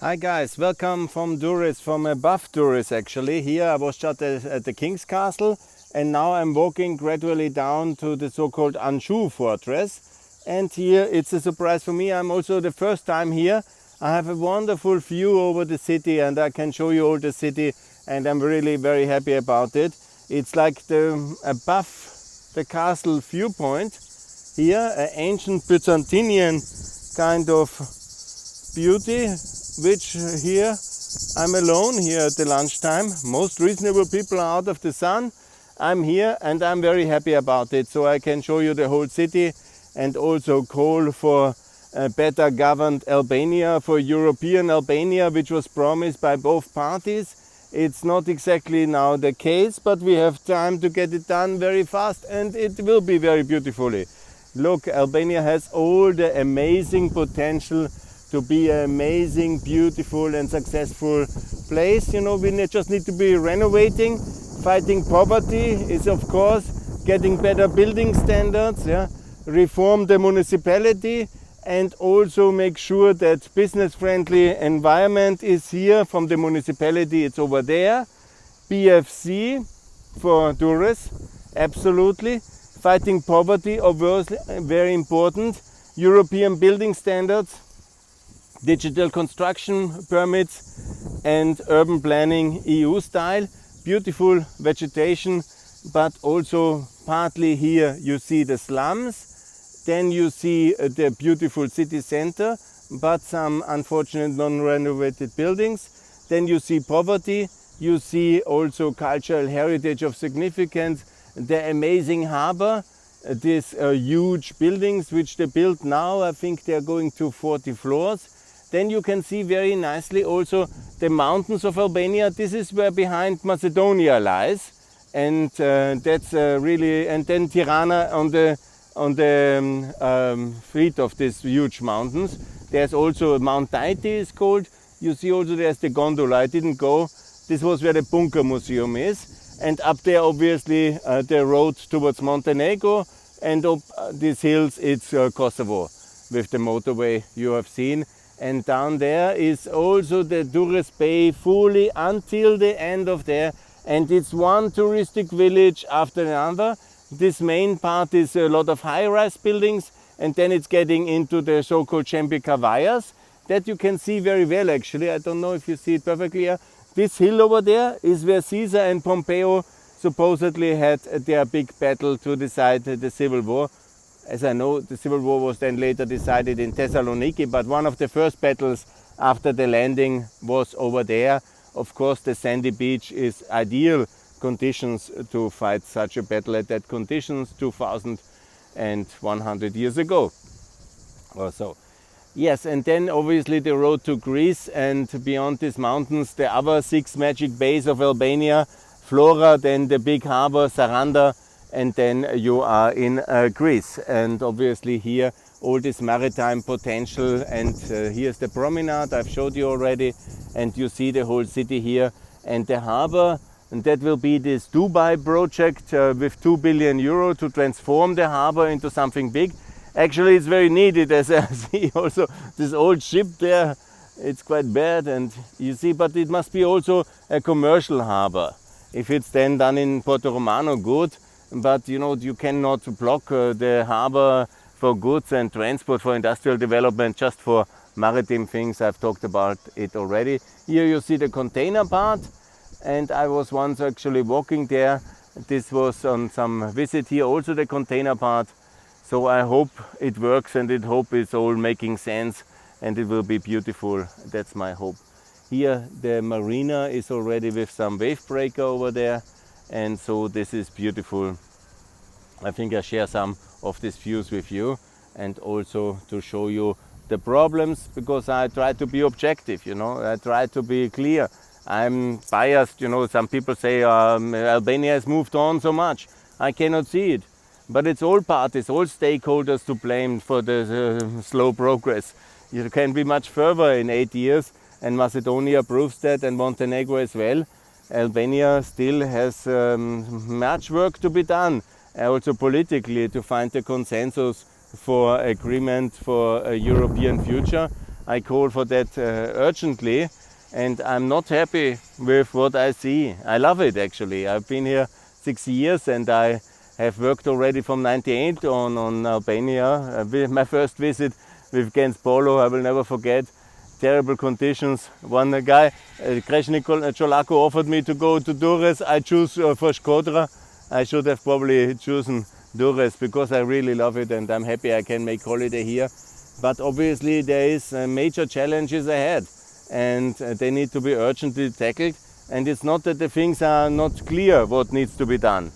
Hi guys, welcome from Durres, from above Durres actually. Here I was just at the King's Castle and now I'm walking gradually down to the so-called Anjou fortress. And here it's a surprise for me, I'm also the first time here. I have a wonderful view over the city and I can show you all the city and I'm really very happy about it. It's like above the castle viewpoint here, an ancient Byzantinian kind of beauty, which here I'm alone here at the lunchtime. Most reasonable people are out of the sun. I'm here and I'm very happy about it, so I can show you the whole city and also call for a better governed Albania, for European Albania, which was promised by both parties. It's not exactly now the case, but we have time to get it done very fast and it will be very beautifully. Look, Albania has all the amazing potential to be an amazing, beautiful and successful place. You know, we just need to be renovating. Fighting poverty is of course getting better building standards, reform the municipality and also make sure that business-friendly environment is here from the municipality, it's over there. BFC for Durres, absolutely. Fighting poverty, obviously, very important. European building standards, digital construction permits and urban planning EU style. Beautiful vegetation, but also partly here you see the slums. Then you see the beautiful city center, but some unfortunate non-renovated buildings. Then you see poverty. You see also cultural heritage of significance. The amazing harbor, these huge buildings which they build now, I think they're going to 40 floors. Then you can see very nicely also the mountains of Albania. This is where behind Macedonia lies, and that's really. And then Tirana on the feet of these huge mountains. There's also Mount Taiti is called. You see also there's the gondola. I didn't go. This was where the Bunker Museum is, and up there obviously the road towards Montenegro, and up these hills it's Kosovo with the motorway you have seen. And down there is also the Durres Bay fully until the end of there. And it's one touristic village after another. This main part is a lot of high-rise buildings. And then it's getting into the so-called Čempica Vajas. That you can see very well actually. I don't know if you see it perfectly here. This hill over there is where Caesar and Pompeo supposedly had their big battle to decide the civil war. As I know, the civil war was then later decided in Thessaloniki, but one of the first battles after the landing was over there. Of course, the sandy beach is ideal conditions to fight such a battle at that conditions 2,100 years ago or so. Yes, and then obviously the road to Greece, and beyond these mountains, the other 6 magic bays of Albania, Flora, then the big harbor, Saranda, and then you are in Greece. And obviously here all this maritime potential, and here's the promenade I've showed you already, and you see the whole city here and the harbor, and that will be this Dubai project with 2 billion euro to transform the harbor into something big. Actually it's very needed, as I see also this old ship there, it's quite bad, and you see, but it must be also a commercial harbor. If it's then done in Porto Romano, good. But you know, you cannot block the harbor for goods and transport for industrial development just for maritime things. I've talked about it already. Here you see the container part, and I was once actually walking there. This was on some visit here, also the container part. So I hope it works and I hope it's all making sense and it will be beautiful. That's my hope. Here the marina is already with some wave breaker over there. And so this is beautiful. I think I share some of these views with you and also to show you the problems, because I try to be objective, you know, I try to be clear. I'm biased, you know, some people say Albania has moved on so much. I cannot see it. But it's all parties, all stakeholders to blame for the slow progress. You can be much further in 8 years, and Macedonia proves that, and Montenegro as well. Albania still has much work to be done, also politically, to find a consensus for agreement for a European future. I call for that urgently, and I'm not happy with what I see. I love it actually. I've been here 6 years and I have worked already from 98 on Albania. My first visit with Gens Polo, I will never forget. Terrible conditions. One guy, Kreshnik Cholako, offered me to go to Durres. I choose for Shkodra. I should have probably chosen Durres because I really love it and I'm happy I can make holiday here. But obviously there is major challenges ahead and they need to be urgently tackled. And it's not that the things are not clear what needs to be done.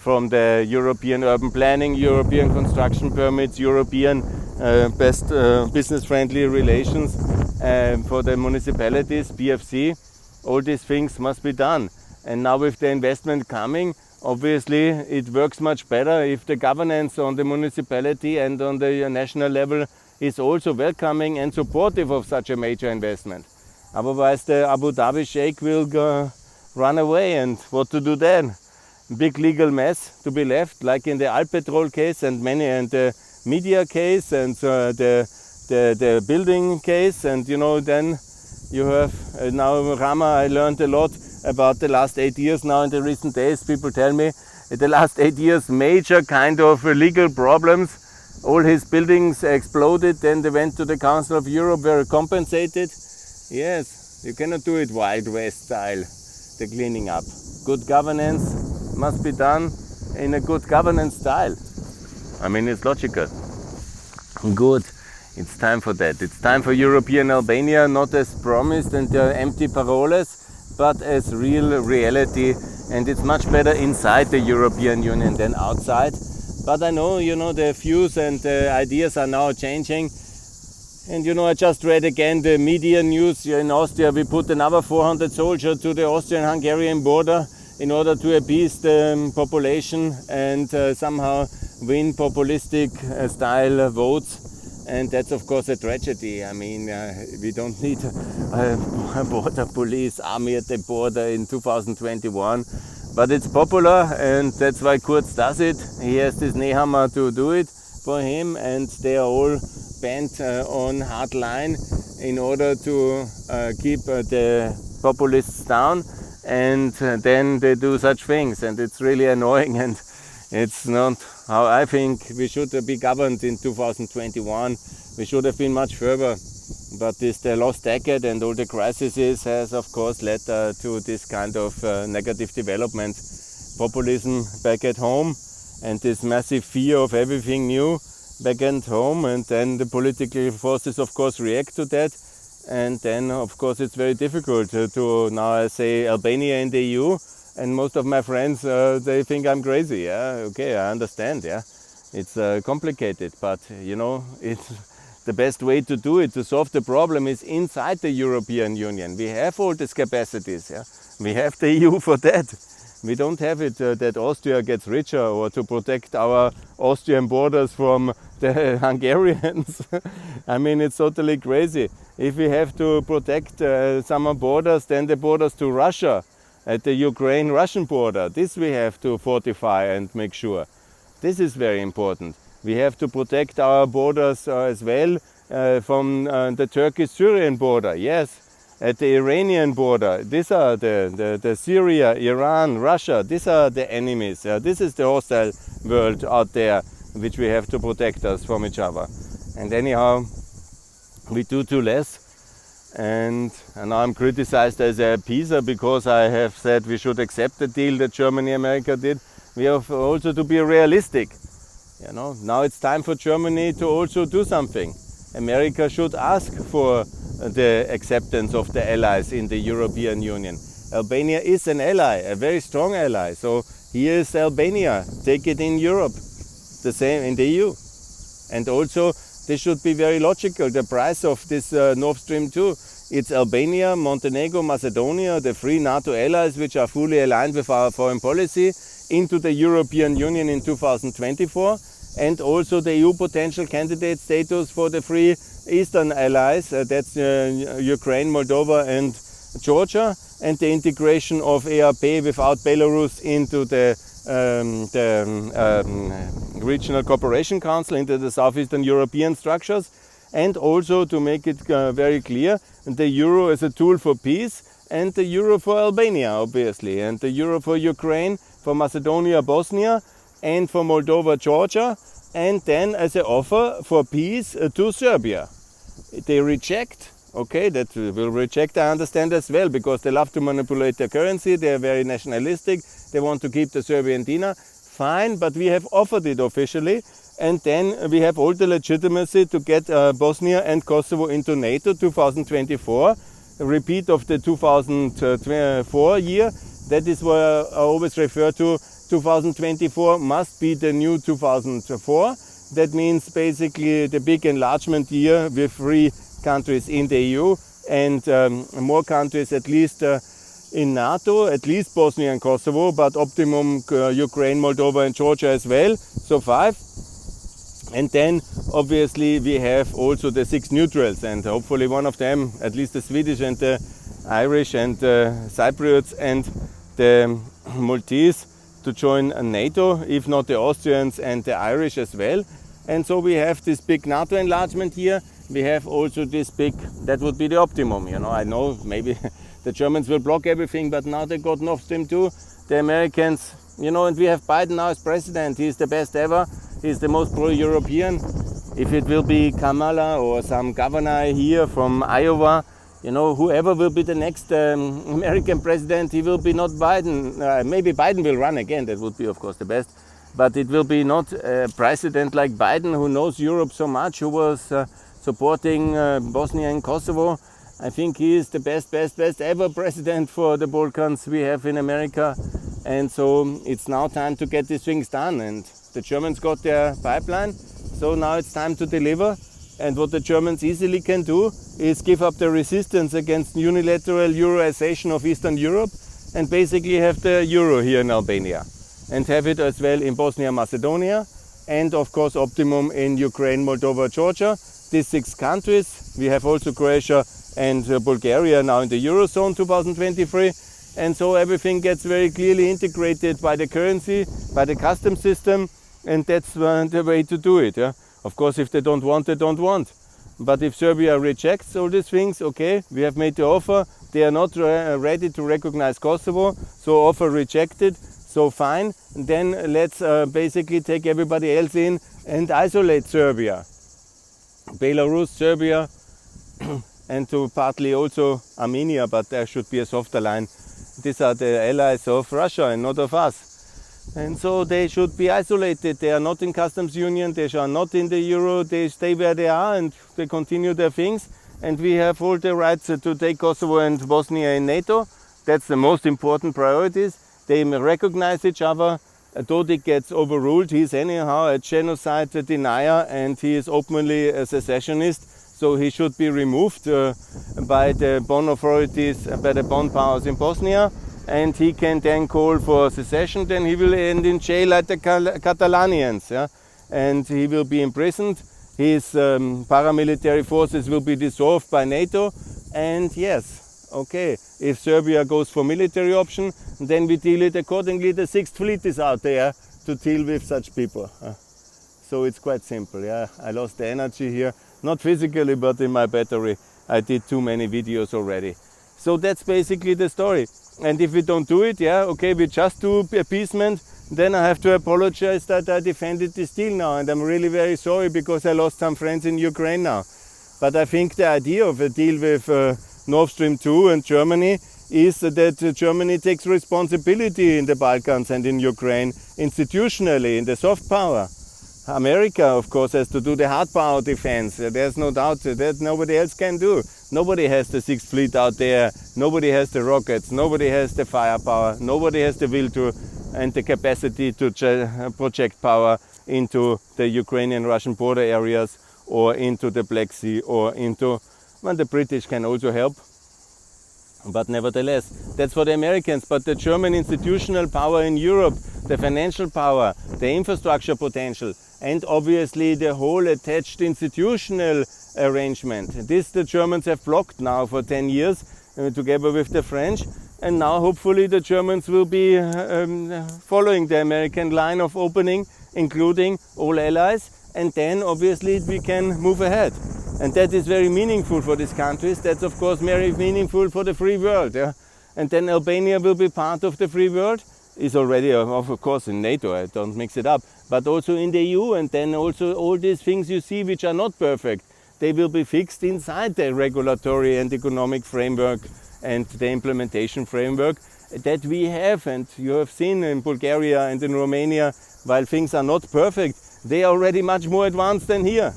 From the European urban planning, European construction permits, European best business-friendly relations for the municipalities, BFC, all these things must be done. And now with the investment coming, obviously it works much better if the governance on the municipality and on the national level is also welcoming and supportive of such a major investment. Otherwise the Abu Dhabi Sheikh will run away, and what to do then? Big legal mess to be left, like in the Alpetrol case and the media case and the building case, and you know, then you have now Rama. I learned a lot about the last 8 years now in the recent days. People tell me the last 8 years major kind of legal problems. All his buildings exploded, then they went to the Council of Europe, were compensated. Yes, you cannot do it Wild West style, the cleaning up. Good governance must be done in a good governance style. I mean, it's logical. Good. It's time for that. It's time for European Albania, not as promised and empty paroles, but as real reality. And it's much better inside the European Union than outside. But I know, you know, the views and the ideas are now changing. And you know, I just read again the media news here in Austria. We put another 400 soldiers to the Austrian-Hungarian border in order to appease the population and somehow win populistic style votes. And that's of course a tragedy. I mean, we don't need a border police army at the border in 2021. But it's popular, and that's why Kurz does it. He has this Nehammer to do it for him, and they are all bent on hard line in order to keep the populists down. And then they do such things, and it's really annoying, and it's not how I think we should be governed in 2021. We should have been much further, but the lost decade and all the crises has of course led to this kind of negative development. Populism back at home, and this massive fear of everything new back at home, and then the political forces of course react to that. And then of course it's very difficult to now say Albania in the EU, and most of my friends they think I'm crazy. Yeah, okay, I understand. Yeah, it's complicated, but you know, it's the best way to do it, to solve the problem, is inside the European Union. We have all these capacities. Yeah, we have the EU for that. We don't have it that Austria gets richer, or to protect our Austrian borders from the Hungarians. I mean, it's totally crazy. If we have to protect some borders, then the borders to Russia, at the Ukraine-Russian border, this we have to fortify and make sure. This is very important. We have to protect our borders as well from the Turkish-Syrian border, yes. At the Iranian border, these are the Syria, Iran, Russia, these are the enemies. This is the hostile world out there, which we have to protect us from each other. And anyhow, we do too less. And now I'm criticized as a appeaser because I have said we should accept the deal that Germany and America did. We have also to be realistic. You know, now it's time for Germany to also do something. America should ask for the acceptance of the allies in the European Union. Albania is an ally, a very strong ally. So here is Albania. Take it in Europe, the same in the EU. And also, this should be very logical. The price of this Nord Stream 2, it's Albania, Montenegro, Macedonia, the three NATO allies which are fully aligned with our foreign policy, into the European Union in 2024, and also the EU potential candidate status for the three Eastern allies, that's Ukraine, Moldova and Georgia, and the integration of EAP without Belarus into the Regional Cooperation Council, into the Southeastern European structures. And also, to make it very clear, the euro is a tool for peace, and the euro for Albania, obviously, and the euro for Ukraine, for Macedonia, Bosnia, and for Moldova, Georgia, and then as an offer for peace to Serbia. They reject, okay, that will reject, I understand as well, because they love to manipulate their currency, they are very nationalistic, they want to keep the Serbian dinar. Fine, but we have offered it officially, and then we have all the legitimacy to get Bosnia and Kosovo into NATO 2024, a repeat of the 2004 year. That is what I always refer to. 2024 must be the new 2004. That means basically the big enlargement year with 3 countries in the EU and more countries at least in NATO, at least Bosnia and Kosovo, but optimum Ukraine, Moldova and Georgia as well, so 5. And then obviously we have also the 6 neutrals, and hopefully one of them, at least the Swedish and the Irish and the Cypriots and the Maltese, to join NATO, if not the Austrians and the Irish as well. And so we have this big NATO enlargement here. We have also this big, that would be the optimum, you know. I know maybe the Germans will block everything, but now they got Nord Stream 2. The Americans, you know, and we have Biden now as president. He's the best ever. He's the most pro-European. If it will be Kamala or some governor here from Iowa, you know, whoever will be the next American president, he will be not Biden. Maybe Biden will run again, that would be of course the best. But it will be not a president like Biden, who knows Europe so much, who was supporting Bosnia and Kosovo. I think he is the best ever president for the Balkans we have in America. And so it's now time to get these things done. And the Germans got their pipeline, so now it's time to deliver. And what the Germans easily can do is give up the resistance against unilateral Euroization of Eastern Europe and basically have the euro here in Albania and have it as well in Bosnia and Macedonia, and of course optimum in Ukraine, Moldova, Georgia. These 6 countries. We have also Croatia and Bulgaria now in the Eurozone 2023. And so everything gets very clearly integrated by the currency, by the customs system, and that's the way to do it. Yeah? Of course, if they don't want, they don't want. But if Serbia rejects all these things, okay, we have made the offer. They are not ready to recognize Kosovo, so offer rejected, so fine. And then let's basically take everybody else in and isolate Serbia. Belarus, Serbia, and to partly also Armenia, but there should be a softer line. These are the allies of Russia and not of us. And so they should be isolated. They are not in customs union, they are not in the euro, they stay where they are and they continue their things. And we have all the rights to take Kosovo and Bosnia in NATO. That's the most important priorities. They recognize each other. Dodik gets overruled. He's anyhow a genocide denier and he is openly a secessionist. So he should be removed by the Bonn authorities, by the Bonn powers in Bosnia. And he can then call for secession, then he will end in jail like the Catalanians, yeah? And he will be imprisoned. His paramilitary forces will be dissolved by NATO. And yes, okay, if Serbia goes for military option, then we deal it accordingly. The 6th Fleet is out there to deal with such people. So it's quite simple. Yeah, I lost the energy here, not physically, but in my battery. I did too many videos already. So that's basically the story. And if we don't do it, yeah, okay, we just do appeasement, then I have to apologize that I defended this deal now. And I'm really very sorry because I lost some friends in Ukraine now. But I think the idea of a deal with Nord Stream 2 and Germany is that Germany takes responsibility in the Balkans and in Ukraine institutionally, in the soft power. America, of course, has to do the hard power defense. There's no doubt that nobody else can do. Nobody has the 6th Fleet out there. Nobody has the rockets. Nobody has the firepower. Nobody has the will to and the capacity to project power into the Ukrainian-Russian border areas or into the Black Sea or into, well, the British can also help. But nevertheless, that's for the Americans. But the German institutional power in Europe, the financial power, the infrastructure potential, and obviously the whole attached institutional arrangement. This the Germans have blocked now for 10 years together with the French. And now hopefully the Germans will be following the American line of opening, including all allies. And then obviously we can move ahead. And that is very meaningful for these countries. That's of course very meaningful for the free world. Yeah? And then Albania will be part of the free world. Is already of course in NATO, I don't mix it up, but also in the EU, and then also all these things you see which are not perfect, they will be fixed inside the regulatory and economic framework and the implementation framework that we have. And you have seen in Bulgaria and in Romania, while things are not perfect, they are already much more advanced than here.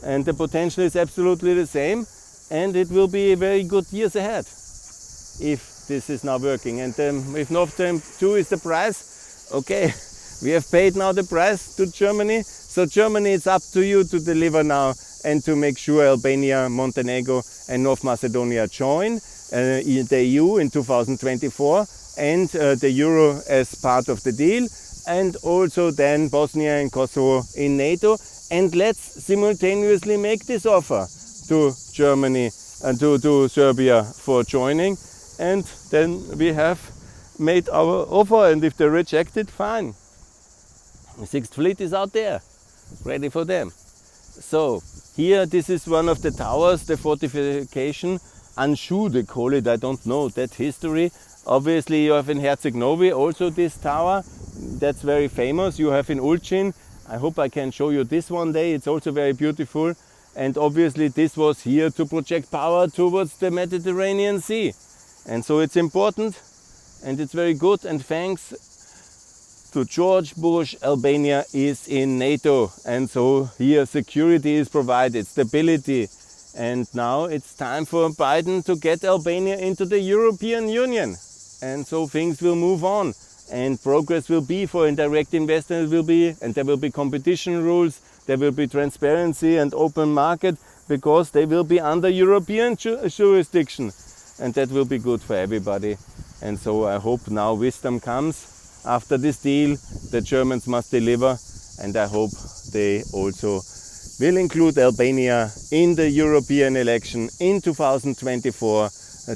And the potential is absolutely the same, and it will be very good years ahead if this is now working. And if Nord Stream 2 is the price, okay, we have paid now the price to Germany. So Germany, it's up to you to deliver now and to make sure Albania, Montenegro and North Macedonia join the EU in 2024 and the Euro as part of the deal, and also then Bosnia and Kosovo in NATO. And let's simultaneously make this offer to Germany and to Serbia for joining. And then we have made our offer, and if they reject it, fine. The Sixth Fleet is out there, ready for them. So here, this is one of the towers, the fortification, Anshu they call it, I don't know that history. Obviously you have in Herceg Novi also this tower, that's very famous. You have in Ulcin, I hope I can show you this one day, it's also very beautiful. And obviously this was here to project power towards the Mediterranean Sea. And so it's important and it's very good, and thanks to George Bush, Albania is in NATO, and so here security is provided, stability, and now it's time for Biden to get Albania into the European Union, and so things will move on and progress will be for indirect investors will be, and there will be competition rules, there will be transparency and open market because they will be under European jurisdiction. And that will be good for everybody. And so I hope now wisdom comes after this deal. The Germans must deliver, and I hope they also will include Albania in the European election in 2024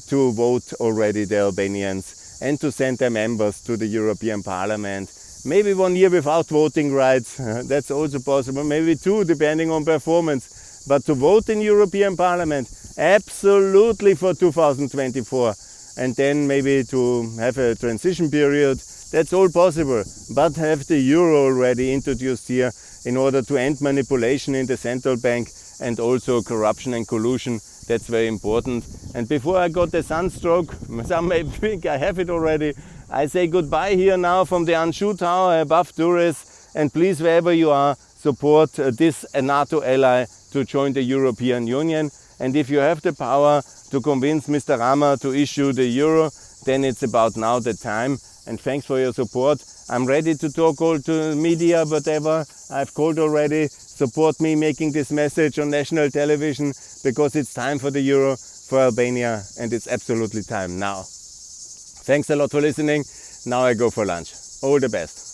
to vote already the Albanians and to send their members to the European Parliament. Maybe 1 year without voting rights, that's also possible, maybe 2 depending on performance. But to vote in European Parliament, absolutely for 2024, and then maybe to have a transition period, that's all possible. But have the euro already introduced here in order to end manipulation in the central bank and also corruption and collusion, that's very important. And before I got the sunstroke, some may think I have it already, I say goodbye here now from the Anshu Tower above Durres, and please, wherever you are, support this NATO ally to join the European Union. And if you have the power to convince Mr. Rama to issue the euro, then it's about now the time. And thanks for your support. I'm ready to talk all to media, whatever. I've called already. Support me making this message on national television, because it's time for the euro for Albania, and it's absolutely time now. Thanks a lot for listening. Now I go for lunch. All the best.